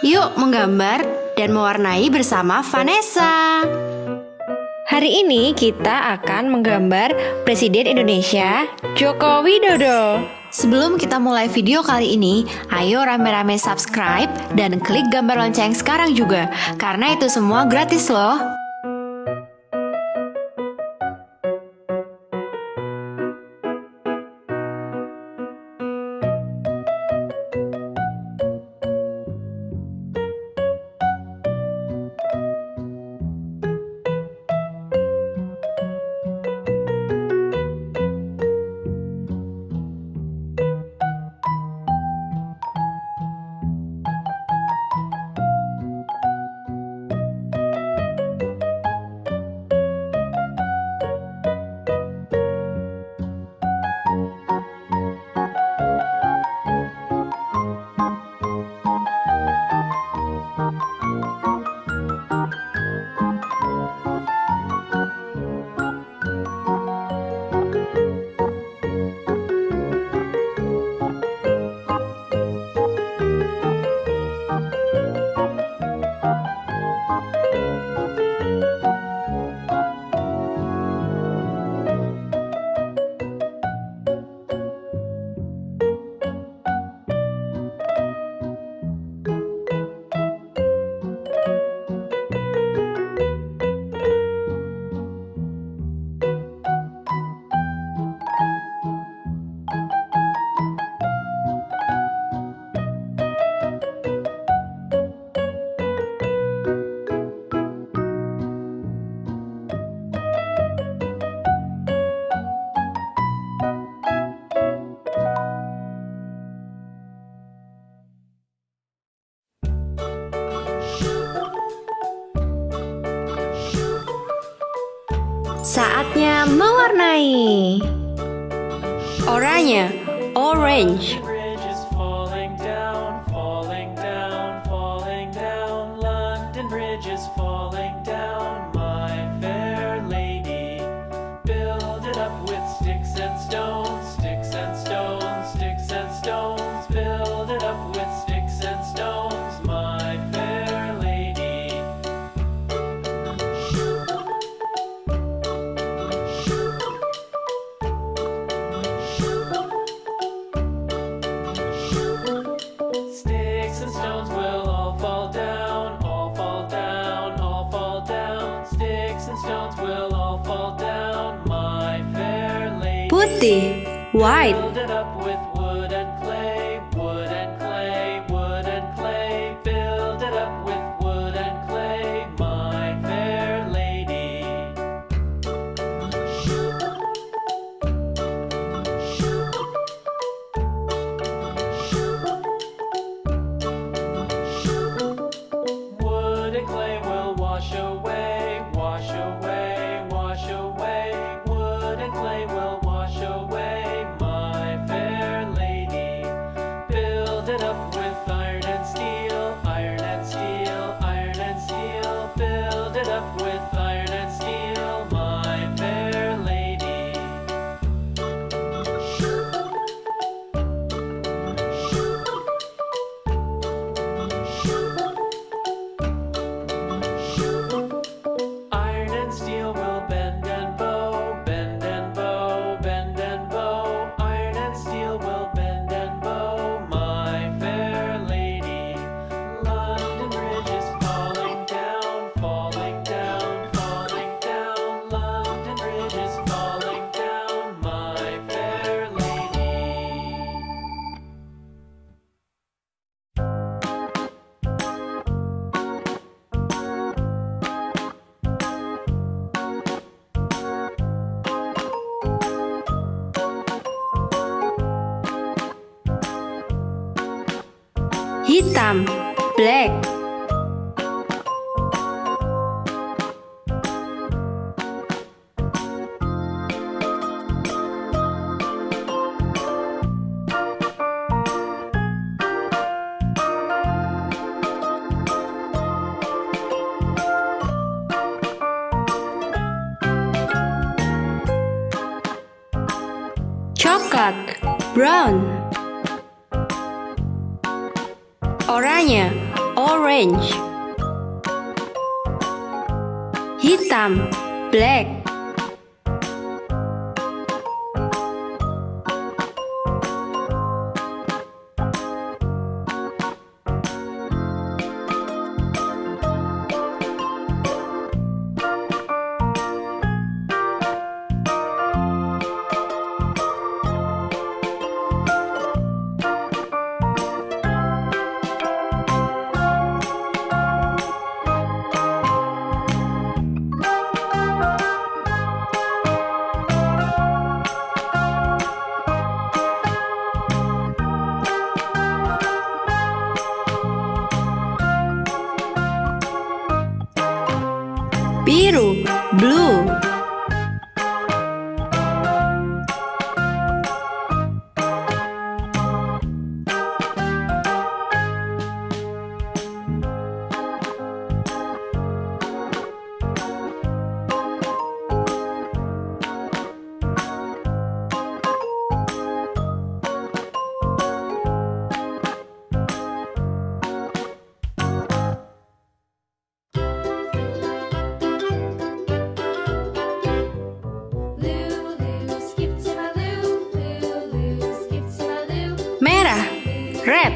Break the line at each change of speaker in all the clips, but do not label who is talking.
Yuk menggambar dan mewarnai bersama Vanessa. Hari ini kita akan menggambar Presiden Indonesia, Joko Widodo. Sebelum kita mulai video kali ini, ayo rame-rame subscribe dan klik gambar lonceng sekarang juga, karena itu semua gratis loh. Saatnya mewarnai. Oranye, orange. Putih, white. Hitam, black. Coklat, brown. Oranye, orange. Hitam, black. Biru, blue. Merah, red.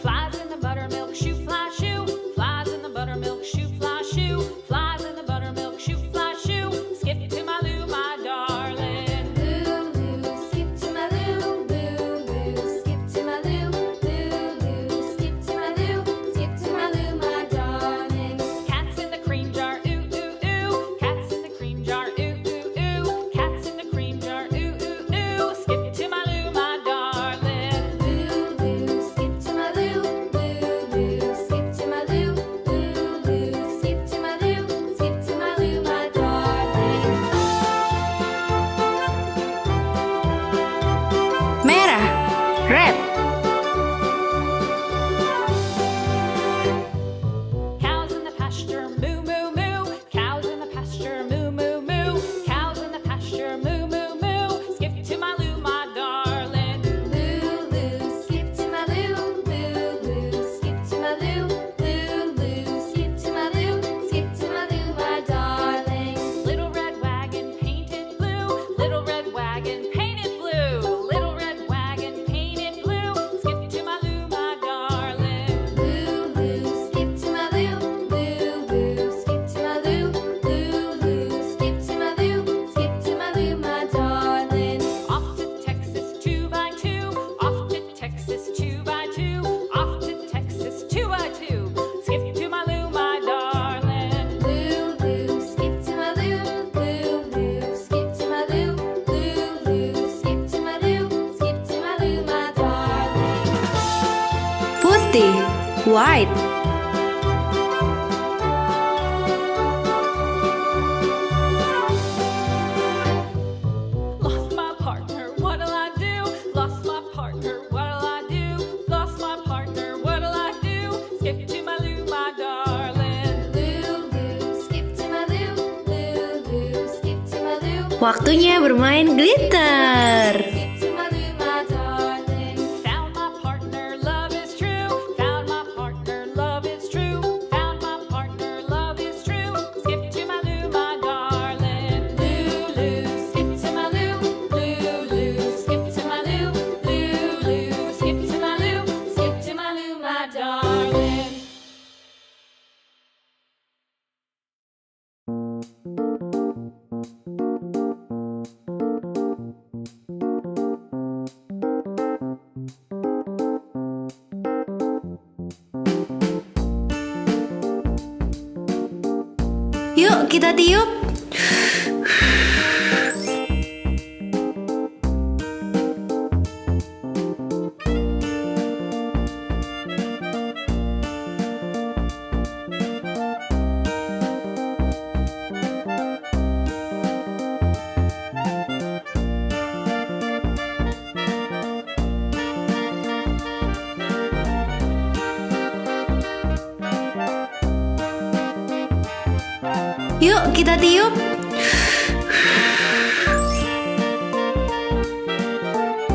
Flies in the buttermilk shoe, fly shoe. Flies in the buttermilk shoe, fly shoe. Flies in the buttermilk shoe, fly shoe. Skip to my loo, my darling. Loo, loo, skip to my loo. Loo, loo, skip to my loo. Loo, loo, skip to my loo. Skip to my loo, my darling. Cats in the cream jar, ooh, ooh, ooh. Cats in the cream jar, ooh, ooh, ooh. Cats in the cream jar, ooh, ooh, ooh. Skip to my loo, my darling. Loo, loo, skip to my loo. Loo, loo, skip to my loo. Loo, loo, skip to my loo. Skip to my loo, my darling.
Merah, red.
Cows in the pasture, moo, moo, moo. Cows in the pasture, moo, moo, moo. Cows in the pasture, moo, moo, moo. Skip to my loo, my darling. Loo, loo, skip to my loo. Loo, loo, skip to my loo. Loo, loo, skip to my loo. Skip to my loo, my darling. Little red wagon painted blue. Little red wagon painted blue. Little red wagon painted blue. Skip to my loo, my darling. Loo, loo, skip to my loo. Loo, loo, skip to my loo. Loo, loo, skip to my loo. Skip to my loo, my darling. Off to Texas 2x2. Off to Texas 2x2. Off to Texas 2x2. Skip to my loo, my darling. Loo, loo, skip to my loo. Loo, loo, skip to my loo. Loo, loo, skip to my loo. Skip to my loo, my darling.
Putih, white.
Lost my partner, what'll I do? Lost my partner, what'll I do? Lost my partner, what'll I do? Skip to my loo, my darling. Loo, loo, skip to my loo. Loo, loo, skip to my loo.
Waktunya bermain glitter.
Skip to my loo, my darling. Found my partner, love is true. Found my partner, love is true. Found my partner, love is true. Skip to my loo, my darling. Loo, loo, skip to my loo. Loo, loo, skip to my loo. Loo, loo, skip to my loo. Skip to my loo, my darling.
Yuk kita tiup. Yuk kita tiup.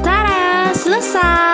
Tada, selesai.